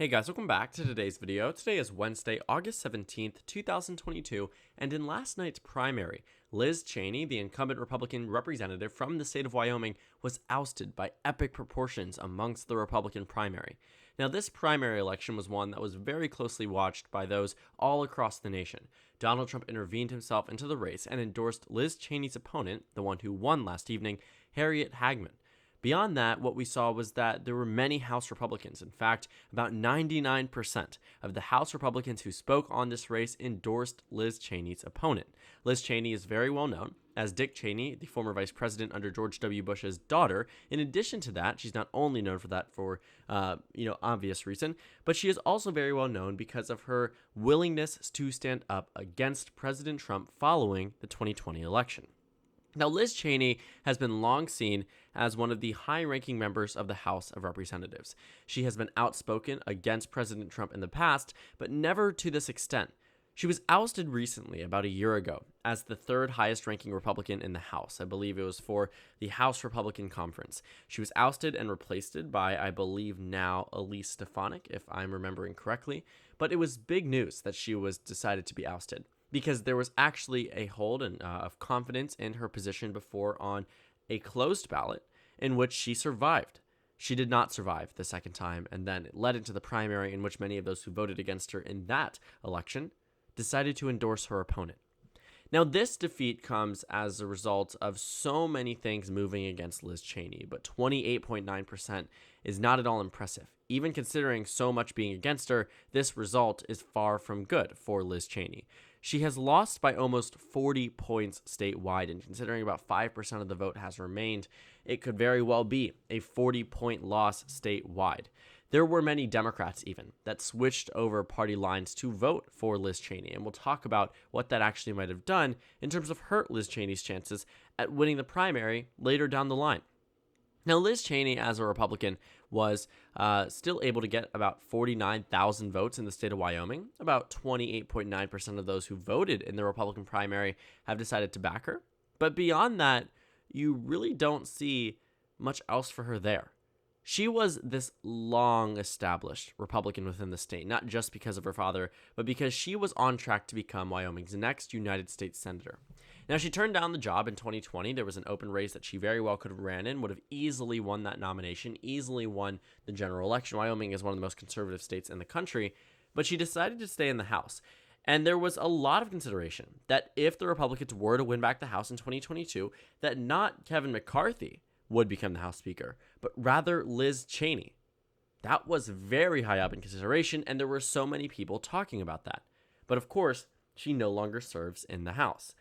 Hey guys, welcome back to today's video. Today is Wednesday, August 17th, 2022, and in last night's primary, Liz Cheney, the incumbent Republican representative from the state of Wyoming, was ousted by epic proportions amongst the Republican primary. Now, this primary election was one that was very closely watched by those all across the nation. Donald Trump intervened himself into the race and endorsed Liz Cheney's opponent, the one who won last evening, Harriet Hagman. Beyond that, what we saw was that there were many House Republicans. In fact, about 99% of the House Republicans who spoke on this race endorsed Liz Cheney's opponent. Liz Cheney is very well known as Dick Cheney, the former vice president under George W. Bush's daughter. In addition to that, she's not only known for that for, obvious reason, but she is also very well known because of her willingness to stand up against President Trump following the 2020 election. Now, Liz Cheney has been long seen as one of the high-ranking members of the House of Representatives. She has been outspoken against President Trump in the past, but never to this extent. She was ousted recently, about a year ago, as the third highest-ranking Republican in the House. I believe it was for the House Republican Conference. She was ousted and replaced by, I believe now, Elise Stefanik, if I'm remembering correctly. But it was big news that she was decided to be ousted, because there was actually a hold of confidence in her position before on a closed ballot in which she survived. She did not survive the second time, and then it led into the primary in which many of those who voted against her in that election decided to endorse her opponent. Now, this defeat comes as a result of so many things moving against Liz Cheney, but 28.9% is not at all impressive. Even considering so much being against her, this result is far from good for Liz Cheney. She has lost by almost 40 points statewide, and considering about 5% of the vote has remained, it could very well be a 40-point loss statewide. There were many Democrats even that switched over party lines to vote for Liz Cheney, and we'll talk about what that actually might have done in terms of hurt Liz Cheney's chances at winning the primary later down the line. Now, Liz Cheney, as a Republican, was still able to get about 49,000 votes in the state of Wyoming. About 28.9% of those who voted in the Republican primary have decided to back her. But beyond that, you really don't see much else for her there. She was this long-established Republican within the state, not just because of her father, but because she was on track to become Wyoming's next United States Senator. Now, she turned down the job in 2020. There was an open race that she very well could have ran in, would have easily won that nomination, easily won the general election. Wyoming is one of the most conservative states in the country, but she decided to stay in the House. And there was a lot of consideration that if the Republicans were to win back the House in 2022, that not Kevin McCarthy would become the House Speaker, but rather Liz Cheney. That was very high up in consideration, and there were so many people talking about that. But of course, she no longer serves in the House.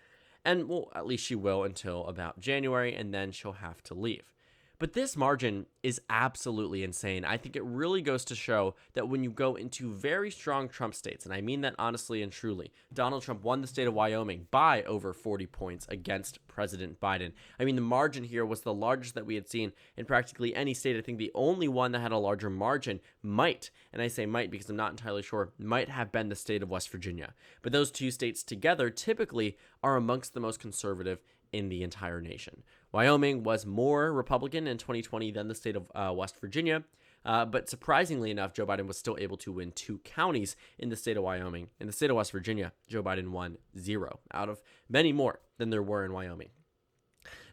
And, well, at least she will until about January, and then she'll have to leave. But this margin is absolutely insane. I think it really goes to show that when you go into very strong Trump states, and I mean that honestly and truly, Donald Trump won the state of Wyoming by over 40 points against President Biden. I mean, the margin here was the largest that we had seen in practically any state. I think the only one that had a larger margin might, and I say might because I'm not entirely sure, might have been the state of West Virginia. But those two states together typically are amongst the most conservative in the entire nation. Wyoming was more Republican in 2020 than the state of West Virginia, but surprisingly enough, Joe Biden was still able to win 2 counties in the state of Wyoming. In the state of West Virginia, Joe Biden won 0 out of many more than there were in Wyoming.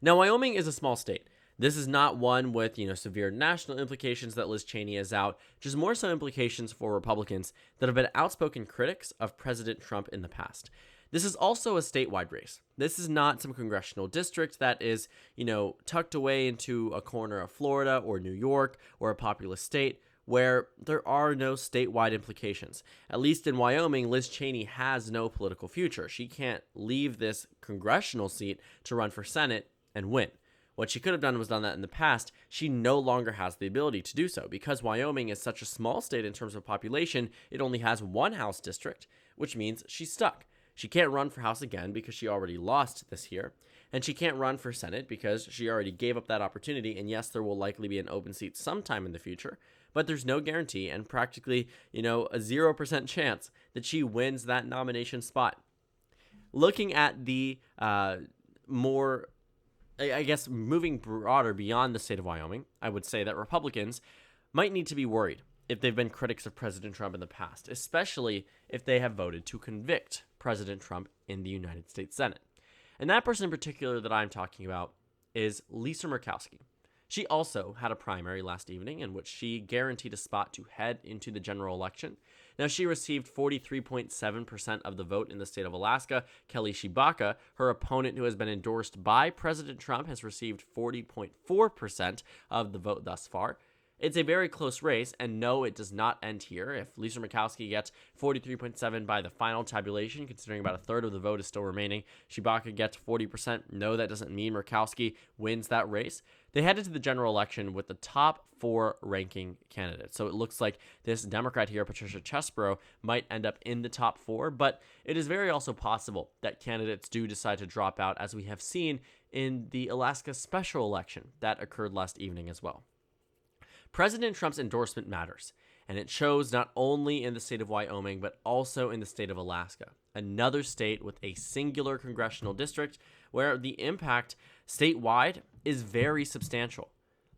Now, Wyoming is a small state. This is not one with, severe national implications that Liz Cheney is out, just more so implications for Republicans that have been outspoken critics of President Trump in the past. This is also a statewide race. This is not some congressional district that is, tucked away into a corner of Florida or New York or a populous state where there are no statewide implications. At least in Wyoming, Liz Cheney has no political future. She can't leave this congressional seat to run for Senate and win. What she could have done was done that in the past. She no longer has the ability to do so. Because Wyoming is such a small state in terms of population, it only has one House district, which means she's stuck. She can't run for House again because she already lost this year, and she can't run for Senate because she already gave up that opportunity, and yes, there will likely be an open seat sometime in the future, but there's no guarantee and practically, a 0% chance that she wins that nomination spot. Looking at the more, moving broader beyond the state of Wyoming, I would say that Republicans might need to be worried if they've been critics of President Trump in the past, especially if they have voted to convict President Trump in the United States Senate. And that person in particular that I'm talking about is Lisa Murkowski. She also had a primary last evening in which she guaranteed a spot to head into the general election. Now, she received 43.7% of the vote in the state of Alaska. Kelly Tshibaka, her opponent who has been endorsed by President Trump, has received 40.4% of the vote thus far. It's a very close race, and no, it does not end here. If Lisa Murkowski gets 43.7% by the final tabulation, considering about a third of the vote is still remaining, Tshibaka gets 40%. No, that doesn't mean Murkowski wins that race. They headed to the general election with the top 4 ranking candidates. So it looks like this Democrat here, Patricia Chesborough, might end up in the top 4, but it is very also possible that candidates do decide to drop out, as we have seen in the Alaska special election that occurred last evening as well. President Trump's endorsement matters, and it shows not only in the state of Wyoming, but also in the state of Alaska, another state with a singular congressional district where the impact statewide is very substantial.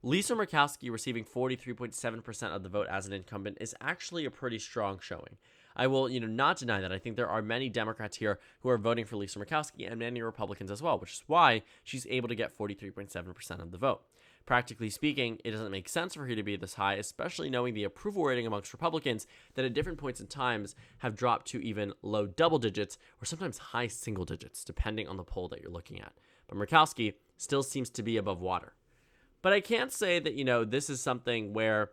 Lisa Murkowski receiving 43.7% of the vote as an incumbent is actually a pretty strong showing. I will, not deny that. I think there are many Democrats here who are voting for Lisa Murkowski and many Republicans as well, which is why she's able to get 43.7% of the vote. Practically speaking, it doesn't make sense for her to be this high, especially knowing the approval rating amongst Republicans that at different points in times have dropped to even low double digits or sometimes high single digits, depending on the poll that you're looking at. But Murkowski still seems to be above water. But I can't say that, this is something where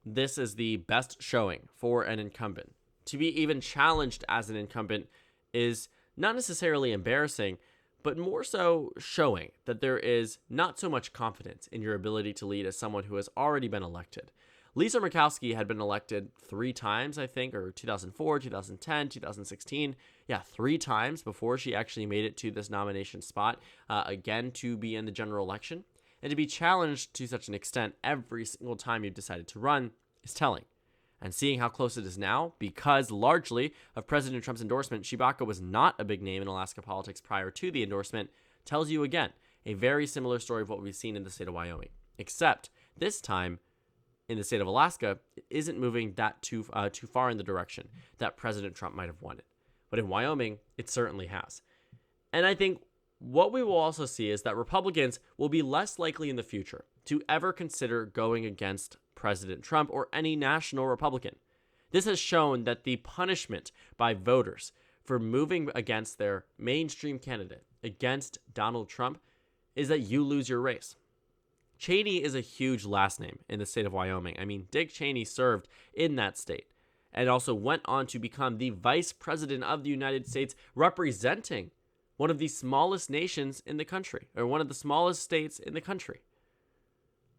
this is the best showing for an incumbent. To be even challenged as an incumbent is not necessarily embarrassing, but more so showing that there is not so much confidence in your ability to lead as someone who has already been elected. Lisa Murkowski had been elected 3 times, I think, or 2004, 2010, 2016. 3 times before she actually made it to this nomination spot, again, to be in the general election. And to be challenged to such an extent every single time you've decided to run is telling. And seeing how close it is now, because largely of President Trump's endorsement, Tshibaka was not a big name in Alaska politics prior to the endorsement, tells you again a very similar story of what we've seen in the state of Wyoming. Except this time, in the state of Alaska, it isn't moving that too far in the direction that President Trump might have wanted. But in Wyoming, it certainly has. And I think what we will also see is that Republicans will be less likely in the future to ever consider going against President Trump or any national Republican. This has shown that the punishment by voters for moving against their mainstream candidate, against Donald Trump, is that you lose your race. Cheney is a huge last name in the state of Wyoming. I mean, Dick Cheney served in that state and also went on to become the vice president of the United States, representing one of the smallest nations in the country, or one of the smallest states in the country.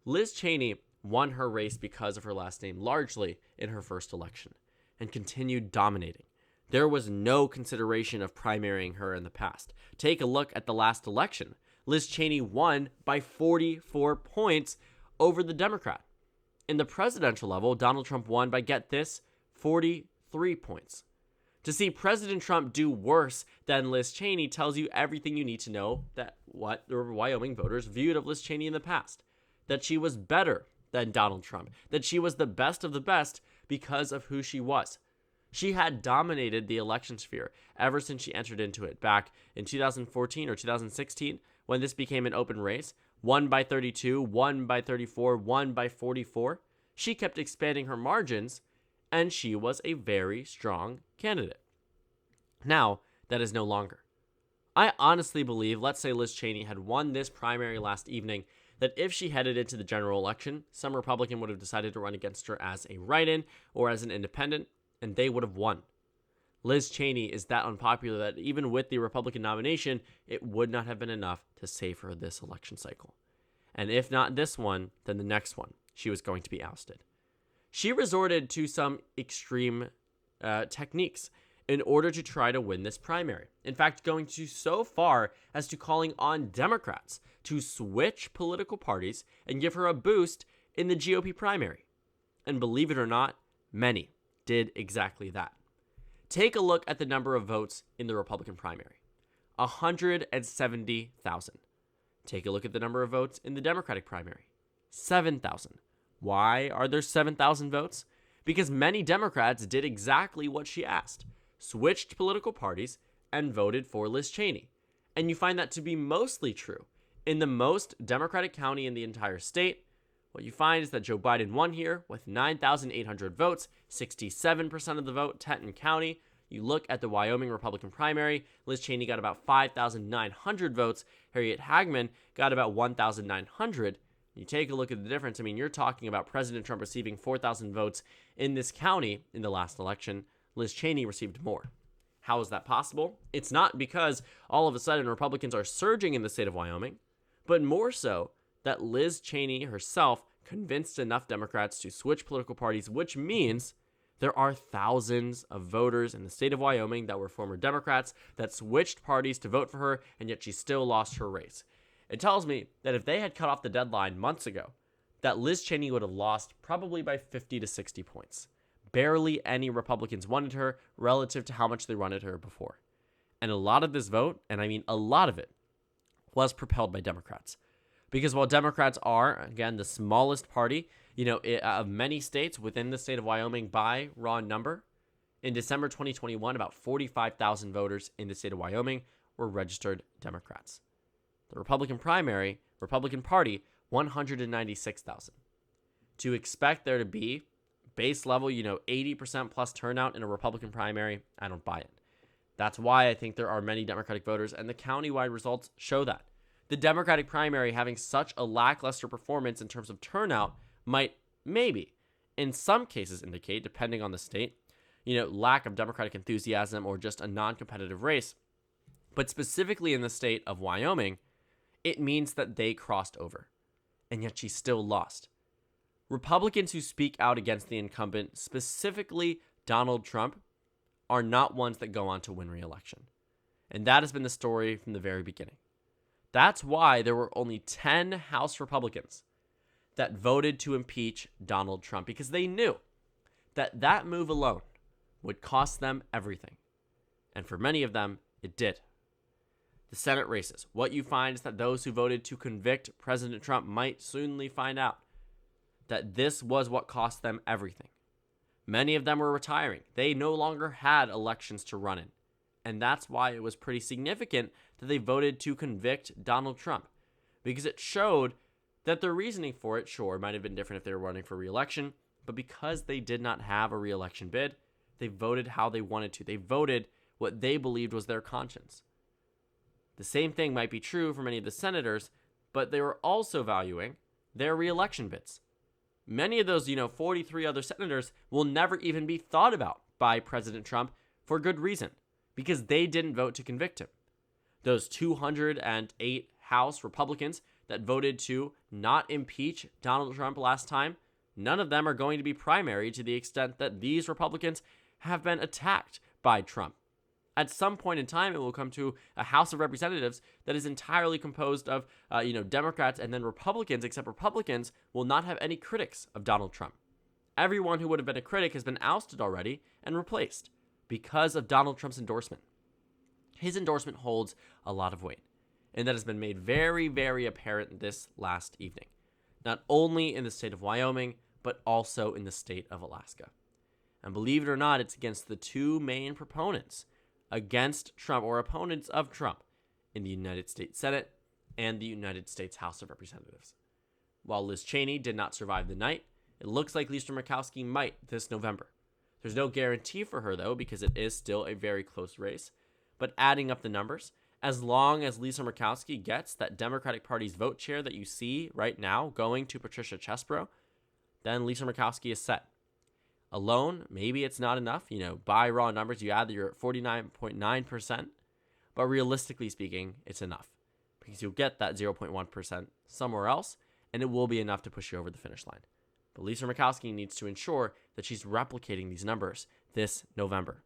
Liz Cheney won her race because of her last name largely in her first election and continued dominating. There was no consideration of primarying her in the past. Take a look at the last election. Liz Cheney won by 44 points over the Democrat. In the presidential level, Donald Trump won by, get this, 43 points. To see President Trump do worse than Liz Cheney tells you everything you need to know that what the Wyoming voters viewed of Liz Cheney in the past. That she was better than Donald Trump. That she was the best of the best because of who she was. She had dominated the election sphere ever since she entered into it back in 2014 or 2016 when this became an open race. Won by 32, won by 34, won by 44. She kept expanding her margins, and she was a very strong candidate. Now, that is no longer. I honestly believe, let's say Liz Cheney had won this primary last evening, that if she headed into the general election, some Republican would have decided to run against her as a write-in or as an independent, and they would have won. Liz Cheney is that unpopular that even with the Republican nomination, it would not have been enough to save her this election cycle. And if not this one, then the next one, she was going to be ousted. She resorted to some extreme techniques in order to try to win this primary. In fact, going to so far as to calling on Democrats to switch political parties and give her a boost in the GOP primary. And believe it or not, many did exactly that. Take a look at the number of votes in the Republican primary. 170,000. Take a look at the number of votes in the Democratic primary. 7,000. Why are there 7,000 votes? because many Democrats did exactly what she asked, switched political parties, and voted for Liz Cheney. And you find that to be mostly true. In the most Democratic county in the entire state, what you find is that Joe Biden won here with 9,800 votes, 67% of the vote, Teton County. You look at the Wyoming Republican primary, Liz Cheney got about 5,900 votes. Harriet Hagman got about 1,900. You take a look at the difference. I mean, you're talking about President Trump receiving 4,000 votes in this county in the last election. Liz Cheney received more. How is that possible? It's not because all of a sudden Republicans are surging in the state of Wyoming, but more so that Liz Cheney herself convinced enough Democrats to switch political parties, which means there are thousands of voters in the state of Wyoming that were former Democrats that switched parties to vote for her, and yet she still lost her race. It tells me that if they had cut off the deadline months ago, that Liz Cheney would have lost probably by 50 to 60 points. Barely any Republicans wanted her relative to how much they wanted her before. And a lot of this vote, and I mean a lot of it, was propelled by Democrats. Because while Democrats are, again, the smallest party, of many states within the state of Wyoming by raw number, in December 2021, about 45,000 voters in the state of Wyoming were registered Democrats. The Republican primary, Republican Party, 196,000. To expect there to be base level, 80% plus turnout in a Republican primary, I don't buy it. That's why I think there are many Democratic voters, and the countywide results show that. The Democratic primary having such a lackluster performance in terms of turnout might maybe, in some cases, indicate, depending on the state, lack of Democratic enthusiasm or just a non-competitive race. But specifically in the state of Wyoming, it means that they crossed over, and yet she still lost. Republicans who speak out against the incumbent, specifically Donald Trump, are not ones that go on to win re-election. And that has been the story from the very beginning. That's why there were only 10 House Republicans that voted to impeach Donald Trump, because they knew that that move alone would cost them everything. And for many of them, it did. The Senate races. What you find is that those who voted to convict President Trump might soonly find out that this was what cost them everything. Many of them were retiring. They no longer had elections to run in. And that's why it was pretty significant that they voted to convict Donald Trump, because it showed that their reasoning for it, sure, might have been different if they were running for re-election, but because they did not have a re-election bid, they voted how they wanted to. They voted what they believed was their conscience. The same thing might be true for many of the senators, but they were also valuing their re-election bids. Many of those, 43 other senators will never even be thought about by President Trump for good reason, because they didn't vote to convict him. Those 208 House Republicans that voted to not impeach Donald Trump last time, none of them are going to be primary to the extent that these Republicans have been attacked by Trump. At some point in time, it will come to a House of Representatives that is entirely composed of, Democrats and then Republicans, except Republicans will not have any critics of Donald Trump. Everyone who would have been a critic has been ousted already and replaced because of Donald Trump's endorsement. His endorsement holds a lot of weight, and that has been made very, very apparent this last evening, not only in the state of Wyoming, but also in the state of Alaska. And believe it or not, it's against the two main proponents against Trump, or opponents of Trump, in the United States Senate and the United States House of Representatives. While Liz Cheney did not survive the night, it looks like Lisa Murkowski might this November. There's no guarantee for her, though, because it is still a very close race. But adding up the numbers, as long as Lisa Murkowski gets that Democratic Party's vote share that you see right now going to Patricia Chesbrough, then Lisa Murkowski is set. Alone, maybe it's not enough. By raw numbers, you add that you're at 49.9%. But realistically speaking, it's enough, because you'll get that 0.1% somewhere else, and it will be enough to push you over the finish line. But Lisa Murkowski needs to ensure that she's replicating these numbers this November.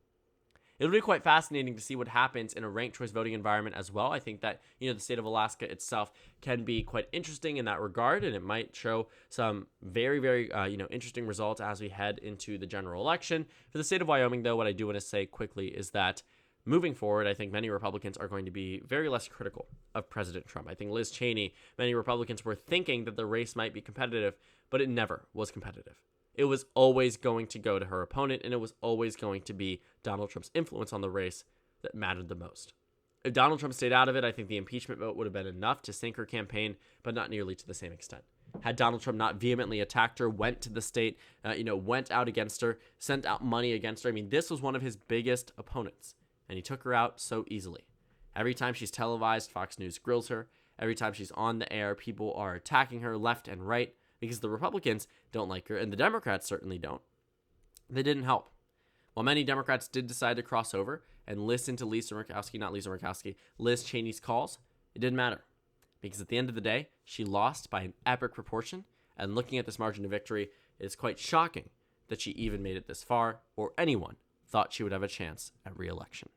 It'll be quite fascinating to see what happens in a ranked choice voting environment as well. I think that, the state of Alaska itself can be quite interesting in that regard, and it might show some very, very, interesting results as we head into the general election. For the state of Wyoming, though, what I do want to say quickly is that moving forward, I think many Republicans are going to be very less critical of President Trump. I think Liz Cheney, many Republicans were thinking that the race might be competitive, but it never was competitive. it was always going to go to her opponent, and it was always going to be Donald Trump's influence on the race that mattered the most. If Donald Trump stayed out of it, I think the impeachment vote would have been enough to sink her campaign, but not nearly to the same extent. Had Donald Trump not vehemently attacked her, went to the state, went out against her, sent out money against her, this was one of his biggest opponents, and he took her out so easily. Every time she's televised, Fox News grills her. Every time she's on the air, people are attacking her left and right because the Republicans don't like her, and the Democrats certainly don't. They didn't help. While many Democrats did decide to cross over and listen to Liz Cheney's calls, it didn't matter. Because at the end of the day, she lost by an epic proportion, and looking at this margin of victory, it is quite shocking that she even made it this far, or anyone thought she would have a chance at re-election.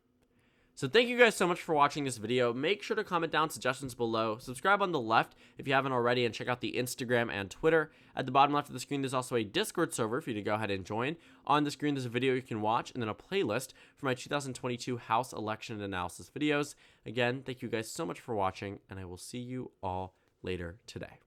So thank you guys so much for watching this video. Make sure to comment down suggestions below. Subscribe on the left if you haven't already, and check out the Instagram and Twitter. At the bottom left of the screen, there's also a Discord server for you to go ahead and join. On the screen, there's a video you can watch, and then a playlist for my 2022 House election analysis videos. Again, thank you guys so much for watching, and I will see you all later today.